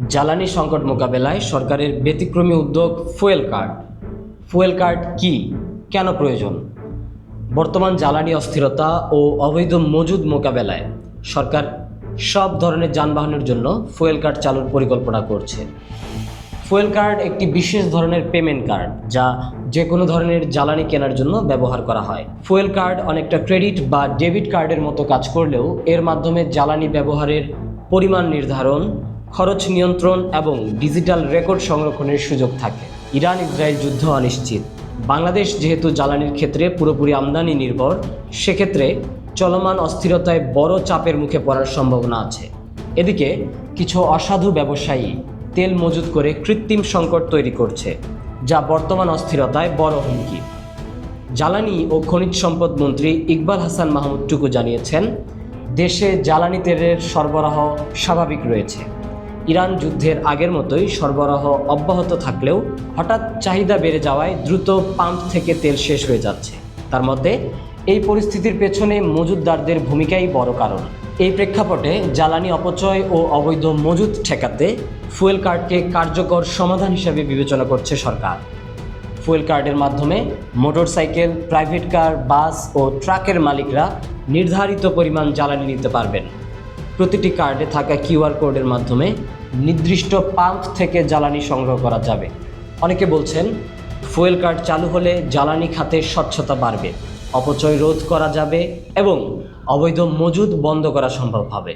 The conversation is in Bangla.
জ্বালানি সংকট মোকাবেলায় সরকারের ব্যতিক্রমী উদ্যোগ ফুয়েল কার্ড। ফুয়েল কার্ড কি, কেন প্রয়োজন? বর্তমান জ্বালানি অস্থিরতা ও অবৈধ মজুদ মোকাবেলায় সরকার সব ধরনের যানবাহনের জন্য ফুয়েল কার্ড চালুর পরিকল্পনা করছে। ফুয়েল কার্ড একটি বিশেষ ধরনের পেমেন্ট কার্ড যা যে কোনো ধরনের জ্বালানি কেনার জন্য ব্যবহার করা হয়। ফুয়েল কার্ড অনেকটা ক্রেডিট বা ডেবিট কার্ডের মতো কাজ করলেও এর মাধ্যমে জ্বালানি ব্যবহারের পরিমাণ নির্ধারণ, খরচ নিয়ন্ত্রণ এবং ডিজিটাল রেকর্ড সংরক্ষণের সুযোগ থাকে। ইরান ইসরায়েল যুদ্ধ অনিশ্চিত। বাংলাদেশ যেহেতু জ্বালানির ক্ষেত্রে পুরোপুরি আমদানি নির্ভর, সেক্ষেত্রে চলমান অস্থিরতায় বড় চাপের মুখে পড়ার সম্ভাবনা আছে। এদিকে কিছু অসাধু ব্যবসায়ী তেল মজুত করে কৃত্রিম সংকট তৈরি করছে, যা বর্তমান অস্থিরতায় বড় হুমকি। জ্বালানি ও খনিজ সম্পদ মন্ত্রী ইকবাল হাসান মাহমুদ টুকু জানিয়েছেন, দেশে জ্বালানি তেলের সরবরাহ স্বাভাবিক রয়েছে। ইরান যুদ্ধের আগের মতোই সরবরাহ অব্যাহত থাকলেও হঠাৎ চাহিদা বেড়ে যাওয়ায় দ্রুত পাম্প থেকে তেল শেষ হয়ে যাচ্ছে। তার মধ্যে এই পরিস্থিতির পেছনে মজুতদারদের ভূমিকাই বড় কারণ। এই প্রেক্ষাপটে জ্বালানি অপচয় ও অবৈধ মজুত ঠেকাতে ফুয়েল কার্ডকে কার্যকর সমাধান হিসেবে বিবেচনা করছে সরকার। ফুয়েল কার্ডের মাধ্যমে মোটরসাইকেল, প্রাইভেট কার, বাস ও ট্রাকের মালিকরা নির্ধারিত পরিমাণ জ্বালানি নিতে পারবেন। প্রতিটি কার্ডে থাকা কিউআর কোডের মাধ্যমে নির্দিষ্ট পাম্প থেকে জ্বালানি সংগ্রহ করা যাবে। অনেকে বলছেন, ফুয়েল কার্ড চালু হলে জ্বালানি খাতে স্বচ্ছতা বাড়বে, অপচয় রোধ করা যাবে এবং অবৈধ মজুদ বন্ধ করা সম্ভব হবে।